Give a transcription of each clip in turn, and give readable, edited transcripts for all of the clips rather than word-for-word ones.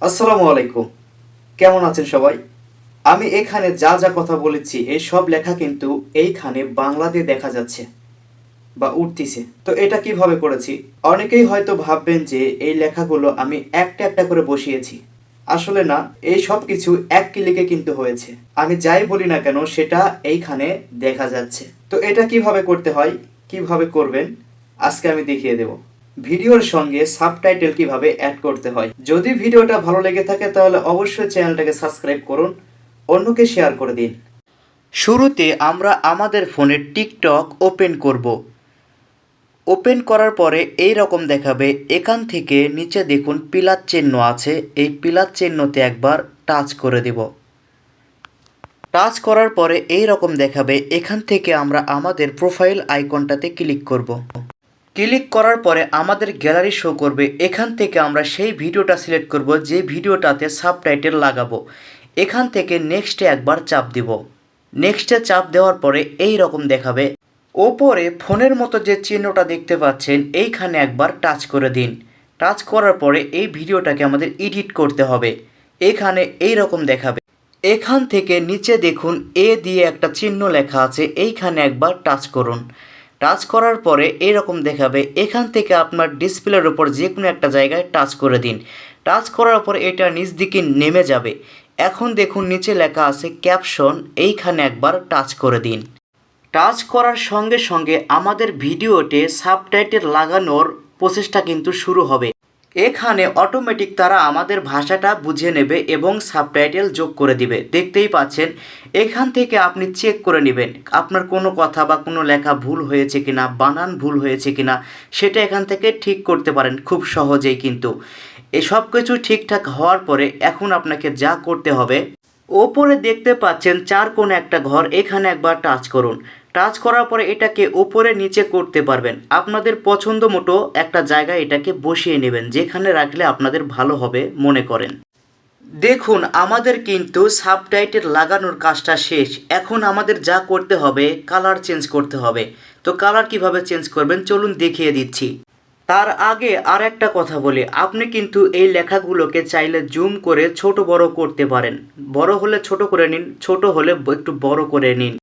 আসসালামু আলাইকুম। কেমন আছেন সবাই? আমি এখানে যা যা কথা বলেছি এই সব লেখা কিন্তু এইখানে বাংলা দিয়ে দেখা যাচ্ছে বা উঠতিছে। তো এটা কিভাবে করেছি? অনেকেই হয়তো ভাববেন যে এই লেখাগুলো আমি একটা একটা করে বসিয়েছি। আসলে না, এই সব কিছু এক ক্লিকে কিন্তু হয়েছে। আমি যাই বলি না কেন সেটা এইখানে দেখা যাচ্ছে। তো এটা কিভাবে করতে হয়, কিভাবে করবেন আজকে আমি দেখিয়ে দেব। ভিডিওর সঙ্গে সাবটাইটেল কিভাবে অ্যাড করতে হয়। যদি ভিডিওটা ভালো লেগে থাকে তাহলে অবশ্যই চ্যানেলটাকে সাবস্ক্রাইব করুন, অন্যকে শেয়ার করে দিন। শুরুতে আমরা আমাদের ফোনে টিকটক ওপেন করব। ওপেন করার পরে এই রকম দেখাবে। এখান থেকে নিচে দেখুন পিলার চিহ্ন আছে, এই পিলার চিহ্নতে একবার টাচ করে দেব। টাচ করার পরে এই রকম দেখাবে। এখান থেকে আমরা আমাদের প্রোফাইল আইকনটাতে ক্লিক করব। ক্লিক করার পরে আমাদের গ্যালারি শো করবে। এখান থেকে আমরা সেই ভিডিওটা সিলেক্ট করব যে ভিডিওটাতে সাবটাইটেল লাগাবো। এখান থেকে নেক্সটে একবার চাপ দিব। নেক্সটে চাপ দেওয়ার পরে এই রকম দেখাবে। ওপরে ফোনের মতো যে চিহ্নটা দেখতে পাচ্ছেন এইখানে একবার টাচ করে দিন। টাচ করার পরে এই ভিডিওটাকে আমাদের এডিট করতে হবে। এখানে এই রকম দেখাবে। এখান থেকে নিচে দেখুন এ দিয়ে একটা চিহ্ন লেখা আছে, এইখানে একবার টাচ করুন। টাচ করার পরে এরকম দেখাবে। এখান থেকে আপনার ডিসপ্লের উপর যে কোনো একটা জায়গায় টাচ করে দিন। টাচ করার পর এটা নিচ দিকে নেমে যাবে। এখন দেখুন নিচে লেখা আছে ক্যাপশন, এইখানে একবার টাচ করে দিন। টাচ করার সঙ্গে সঙ্গে আমাদের ভিডিওতে সাবটাইটেল লাগানোর প্রসেসটা কিন্তু শুরু হবে। এখানে অটোমেটিক তারা আমাদের ভাষাটা বুঝে নেবে এবং সাবটাইটেল যোগ করে দিবে। দেখতেই পাচ্ছেন, এখান থেকে আপনি চেক করে নেবেন আপনার কোনো কথা বা কোনো লেখা ভুল হয়েছে কিনা, বানান ভুল হয়েছে কিনা, সেটা এখান থেকে ঠিক করতে পারেন খুব সহজেই। কিন্তু এসব কিছু ঠিকঠাক হওয়ার পরে এখন আপনাকে যা করতে হবে, ওপরে দেখতে পাচ্ছেন চার কোণে একটা ঘর, এখানে একবার টাচ করুন। টাচ করার পরে এটাকে ওপরে নিচে করতে পারবেন। আপনাদের পছন্দ মতো একটা জায়গায় এটাকে বসিয়ে নেবেন, যেখানে রাখলে আপনাদের ভালো হবে মনে করেন। দেখুন আমাদের কিন্তু সাবটাইটেল লাগানোর কাজটা শেষ। এখন আমাদের যা করতে হবে কালার চেঞ্জ করতে হবে। তো কালার কিভাবে চেঞ্জ করবেন চলুন দেখিয়ে দিচ্ছি। তার আগে আর একটা কথা বলি, আপনি কিন্তু এই লেখাগুলোকে চাইলে জুম করে ছোট বড় করতে পারেন। বড় হলে ছোট করে নিন, ছোট হলে একটু বড় করে নিন।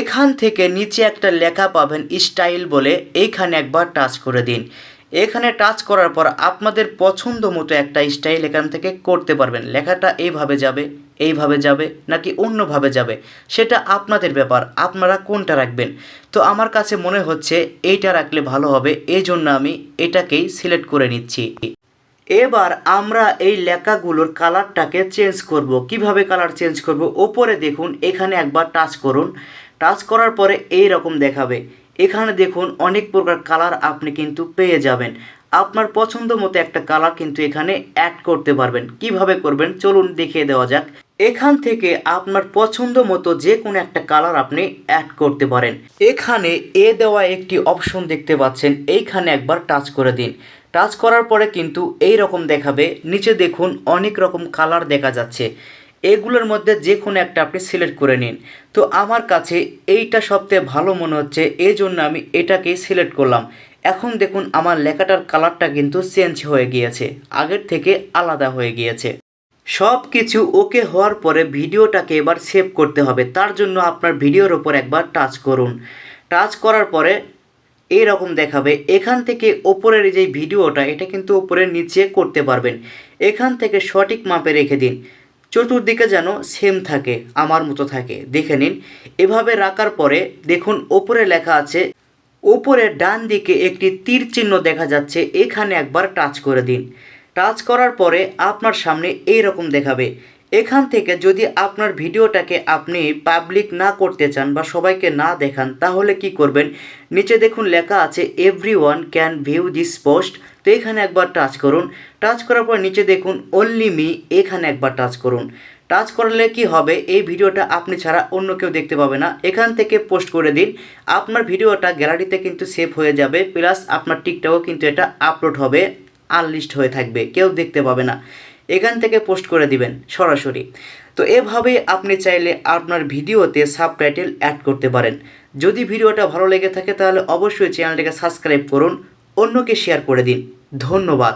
এখান থেকে নিচে একটা লেখা পাবেন স্টাইল বলে, এইখানে একবার টাচ করে দিন। এখানে টাচ করার পর আপনাদের পছন্দ মতো একটা স্টাইল এখান থেকে করতে পারবেন। লেখাটা এইভাবে যাবে, এইভাবে যাবে নাকি অন্যভাবে যাবে সেটা আপনাদের ব্যাপার, আপনারা কোনটা রাখবেন। তো আমার কাছে মনে হচ্ছে এইটা রাখলে ভালো হবে, এই জন্য আমি এটাকেই সিলেক্ট করে নিচ্ছি। এবার আমরা এই লেখাগুলোর কালারটাকে চেঞ্জ করব। কিভাবে কালার চেঞ্জ করব? ওপরে দেখুন এখানে একবার টাচ করুন। টাচ করার পরে এই রকম দেখাবে। এখানে দেখুন অনেক প্রকার কালার আপনি কিন্তু পেয়ে যাবেন। আপনার পছন্দ মতো একটা কালার কিন্তু এখানে অ্যাড করতে পারবেন। কিভাবে করবেন চলুন দেখিয়ে দেওয়া যাক। এখান থেকে আপনার পছন্দ মতো যে কোনো একটা কালার আপনি অ্যাড করতে পারেন। এখানে এ দেওয়া একটি অপশন দেখতে পাচ্ছেন, এইখানে একবার টাচ করে দিন। টাচ করার পরে কিন্তু এই রকম দেখাবে। নিচে দেখুন অনেক রকম কালার দেখা যাচ্ছে, এগুলোর মধ্যে যে কোনো একটা আপনি সিলেক্ট করে নিন। তো আমার কাছে এইটা সবথেকে ভালো মনে হচ্ছে, এই জন্য আমি এটাকেই সিলেক্ট করলাম। এখন দেখুন আমার লেখাটার কালারটা কিন্তু চেঞ্জ হয়ে গিয়েছে, আগের থেকে আলাদা হয়ে গিয়েছে। সব কিছু ওকে হওয়ার পরে ভিডিওটাকে এবার সেভ করতে হবে। তার জন্য আপনার ভিডিওর ওপর একবার টাচ করুন। টাচ করার পরে এই রকম দেখাবে। এখান থেকে ওপরের যে ভিডিওটা এটা কিন্তু ওপরের নিচে করতে পারবেন। এখান থেকে সঠিক মাপে রেখে দিন, চতুর্দিকে যেন সেম থাকে, আমার মতো থাকে, দেখে নিন। এভাবে রাখার পরে দেখুন ওপরে লেখা আছে, ওপরে ডান দিকে একটি তীর চিহ্ন দেখা যাচ্ছে, এখানে একবার টাচ করে দিন। টাচ করার পরে আপনার সামনে এই রকম দেখাবে। এখান থেকে যদি আপনার ভিডিওটাকে আপনি পাবলিক না করতে চান বা সবাইকে না দেখান তাহলে কি করবেন, নিচে দেখুন লেখা আছে everyone can view this post. তো এখানে একবার টাচ করুন। টাচ করার পর নিচে দেখুন অনলি মি, এখানে একবার টাচ করুন। টাচ করলে কি হবে, এই ভিডিওটা আপনি ছাড়া অন্য কেউ দেখতে পাবে না। এখান থেকে পোস্ট করে দিন, আপনার ভিডিওটা গ্যালারিতে কিন্তু সেভ হয়ে যাবে, প্লাস আপনার টিকটকেও কিন্তু এটা আপলোড হবে, আনলিস্ট হয়ে থাকবে, কেউ দেখতে পাবে না। এখান থেকে পোস্ট করে দিবেন সরাসরি। তো এভাবেই আপনি চাইলে আপনার ভিডিওতে সাবটাইটেল অ্যাড করতে পারেন। যদি ভিডিওটা ভালো লেগে থাকে তাহলে অবশ্যই চ্যানেলটাকে সাবস্ক্রাইব করুন, অন্যকে শেয়ার করে দিন। ধন্যবাদ।